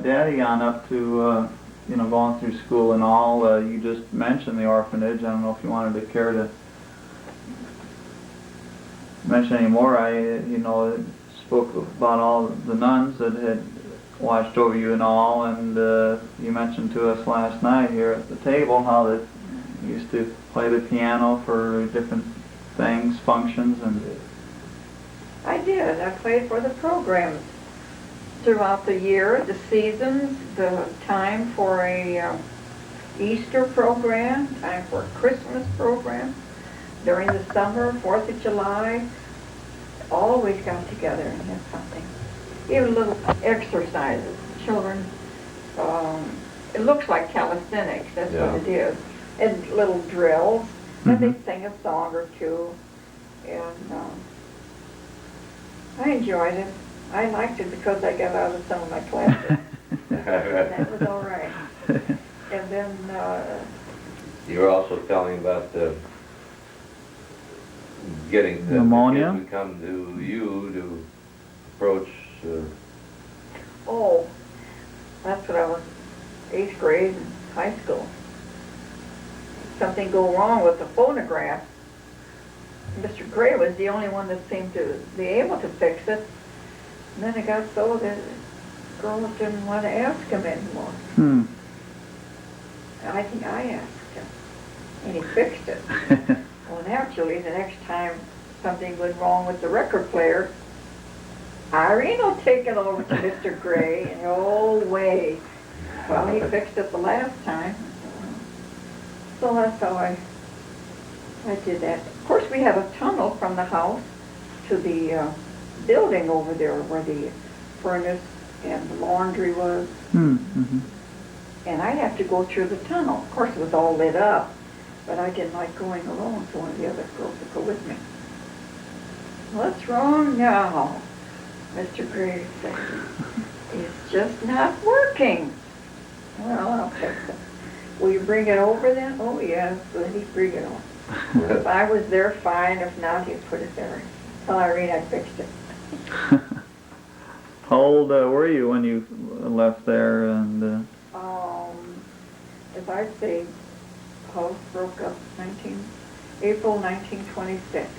Daddy on up to, going through school and all. You just mentioned the orphanage. I don't know if you wanted to care to mention any more. I, spoke about all the nuns that had watched over you and all, and you mentioned to us last night here at the table how that you used to play the piano for different things, functions, and... I did. I played for the programs throughout the year, the seasons, the time for a Easter program, time for a Christmas program, during the summer, 4th of July, always got together and had something. Even little exercises, children, it looks like calisthenics, that's what it is, and little drills, and they sing a song or two, and I enjoyed it. I liked it because I got out of some of my classes. That was all right. And then... you were also telling about getting the pneumonia? kids to come to you to approach... Oh, that's what I was, 8th grade in high school. Something go wrong with the phonograph. Mr. Gray was the only one that seemed to be able to fix it. And then it got so that girls didn't want to ask him anymore. I think I asked him, and he fixed it. Well, naturally, the next time something went wrong with the record player, Irene will take it over to Mr. Gray, and oh, way. Well, he fixed it the last time. So that's how I did that. Of course, we have a tunnel from the house to the building over there where the furnace and the laundry was. And I'd have to go through the tunnel. Of course, it was all lit up, but I didn't like going alone, so one of the other girls would go with me. What's wrong now? Mr. Gray said, it's just not working. Well, I'll fix it. Will you bring it over then? Oh, yes, so he'd bring it over. If I was there, fine. If not, he'd put it there. Tell Irene I fixed it. How old were you when you left there? And as I say, house broke up April 1926.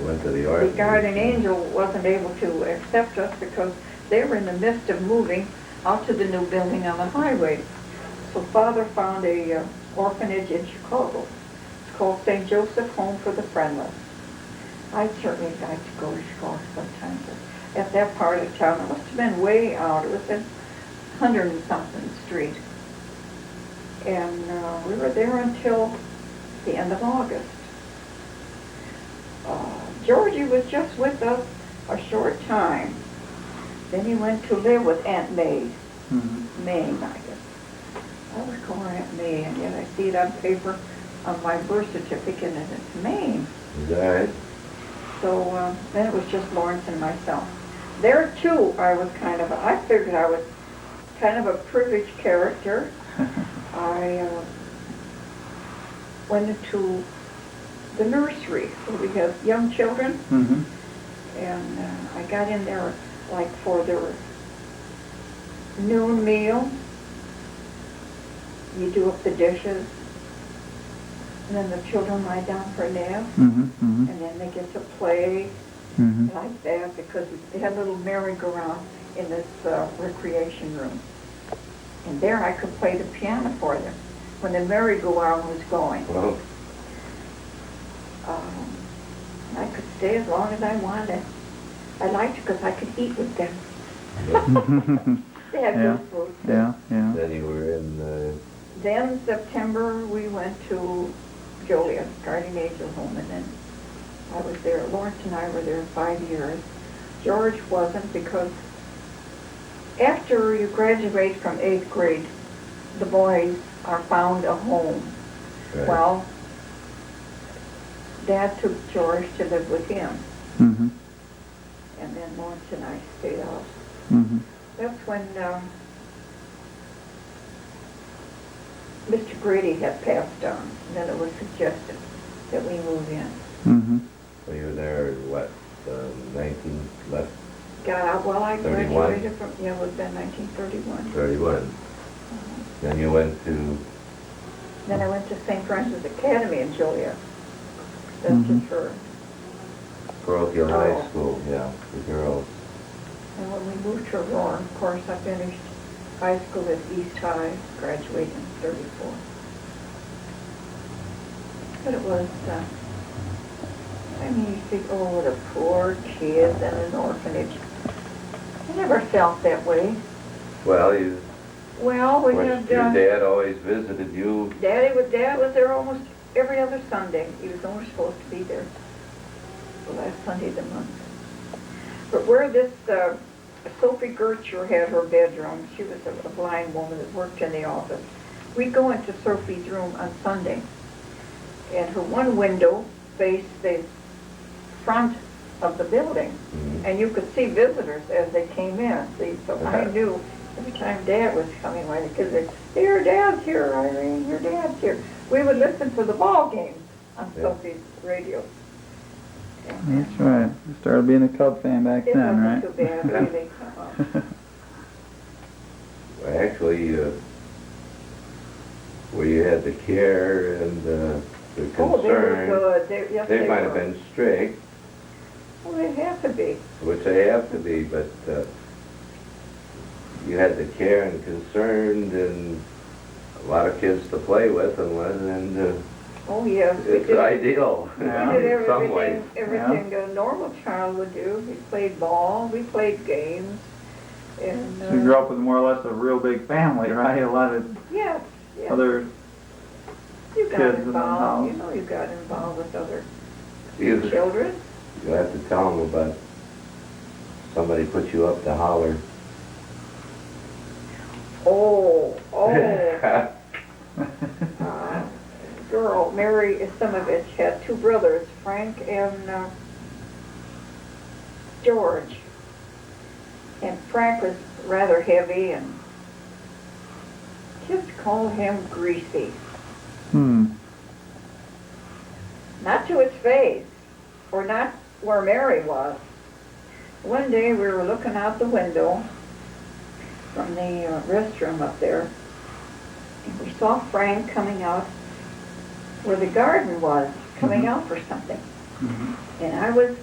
Went to the The guardian angel wasn't able to accept us because they were in the midst of moving out to the new building on the highway. So Father found a orphanage in Chicago. It's called St. Joseph Home for the Friendless. I'd certainly like to go to Chicago sometimes. At that part of town, it must have been way out. It was in 100-and-something street. And we were there until the end of August. Georgie was just with us a short time. Then he went to live with Aunt May. May, I guess. I was calling Aunt May, and yet I see it on paper on my birth certificate, and it's Maine. Is that right? So then it was just Lawrence and myself. There too, I figured I was kind of a privileged character. I went into the nursery where we have young children, and I got in there like for their noon meal. You do up the dishes, and then the children lie down for a nap, and then they get to play like that because they had a little merry-go-round in this recreation room. And there I could play the piano for them when the merry-go-round was going. Well. I could stay as long as I wanted. I liked it because I could eat with them. They had good food. Yeah. Then you were in... Then September we went to Joliet, Guardian Angel Home, and then I was there. Lawrence and I were there 5 years. George wasn't because after you graduate from 8th grade, the boys are found a home. Right. Well, Dad took George to live with him. And then Lawrence and I stayed out. That's when Mr. Grady had passed on, and then it was suggested that we move in. So you were there, what, 19, left got out, well, I 31? graduated from, yeah, it would have been 1931. 31. Then you went to, Then I went to St. Francis Academy in Joliet. That's Mhm. just for, parochial high school, yeah, the girls. and when we moved to Aurora, of course, I finished high school at East High, graduated in 34. But it was, I mean, you think, oh, the poor kids in an orphanage. I never felt that way. Well, you, Well, we your had, dad always visited you. Dad was there almost every other Sunday. He was only supposed to be there the last Sunday of the month. But where this, Sophie Gertrude had her bedroom, she was a blind woman that worked in the office. We'd go into Sophie's room on Sunday, and her one window faced the front of the building, and you could see visitors as they came in. See, so I knew every time Dad was coming by, the kids would say, "Your Dad's here, Irene, your Dad's here." We would listen to the ball games on Sophie's radio. And, That's right. You started being a Cub fan back it then, wasn't right? too bad, really. Well, actually, where you had the care and the Oh, they were concern, good. Yes, they might were. have been strict, Well, they have to be. which they have to be, but you had the care and concern and a lot of kids to play with, and Oh, yes. We it's did, ideal Yeah. we did in some ways. everything a normal child would do. We played ball, we played games. And, So you grew up with more or less a real big family, right? A lot of yes, yes. other You got kids in the involved, house. you know, you got involved with other You children. you have to tell them about somebody put you up to holler. Oh, girl, Mary Isimovich had two brothers, Frank and George. And Frank was rather heavy, and kids called him Greasy. Not to his face, or not where Mary was. One day we were looking out the window from the restroom up there, and we saw Frank coming out where the garden was, coming out for something. And I was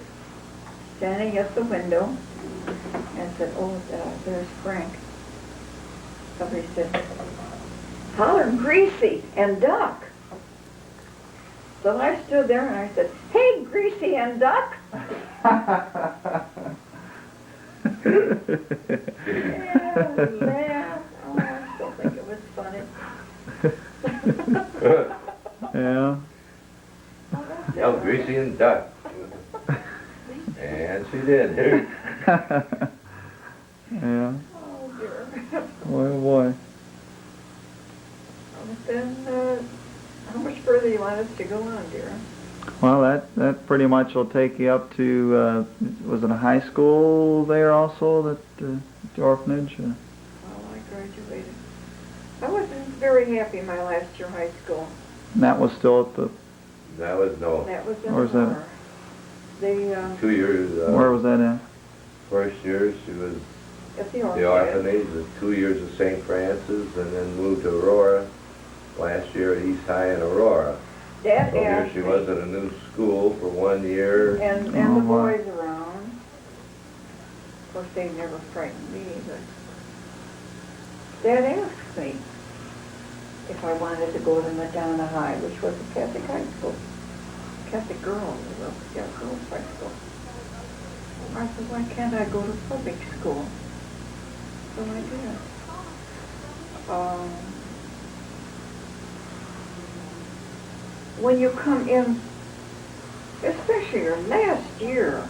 standing at the window and said, "Oh, there's Frank." Somebody said, "Holler Greasy and Duck." So I stood there and I said, "Hey, Greasy and Duck." Yeah, oh, I still think it was funny. Yeah. Yell Greasy and Duck. And she did. Yeah. Oh, dear. Boy, oh boy. Then, how much further you want us to go on, dear? Well, that pretty much will take you up to, was it a high school there also, that the orphanage? Well, I graduated. I wasn't very happy my last year of high school. And that was still at the, That was no That was in Where's that? Aurora. The, 2 years. where was that at? First year she was at the the orphanage, the 2 years of St. Francis, and then moved to Aurora. Last year at East High in Aurora. Dad So here asked she me, was at a new school for 1 year. and Oh, the my. boys around. Of course, they never frightened me, but Dad asked me if I wanted to go to Madonna High, which was a Catholic high school. Catholic girls, girls high school. I said, why can't I go to public school? So I did. When you come in, especially your last year,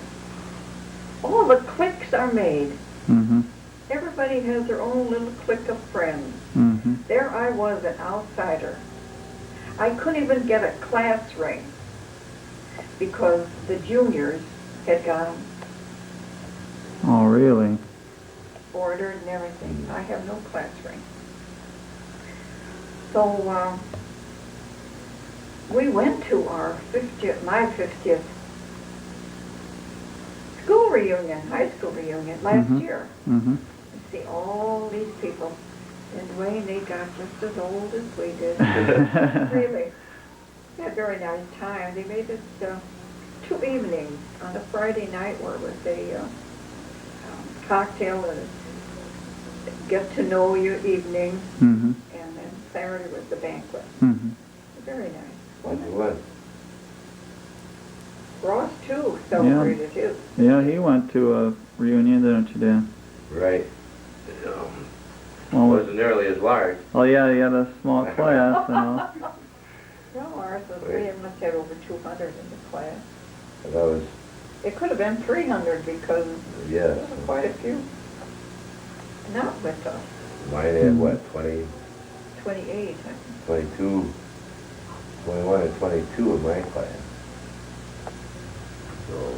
all the cliques are made. Mm-hmm. Everybody has their own little clique of friends. Mm-hmm. There I was, an outsider. I couldn't even get a class ring because the juniors had gone Oh, really? ordered and everything. I have no class ring. So we went to our 50th, my 50th school school reunion, high school reunion last Mhm. year. Mm-hmm. And see all these people. And Wayne, they got just as old as we did. Really. We had a very nice time. They made it 2 evenings. On a Friday night where it was a cocktail and a get to know you evening. Mm-hmm. And then Saturday was the banquet. Mm-hmm. Very nice. What's Wasn't the it? one? Ross too celebrated his. Yeah, he went to a reunion, didn't you, Dan? Right. Well, Wasn't nearly as large. oh yeah, he had a small class, you know. No, ours was, we must have over 200 in the class. And that was, It could have been 300 because yes. there were quite a few. Not with us. Mine had what, 20, 28, I think. 22, 21 and 22 in my class. So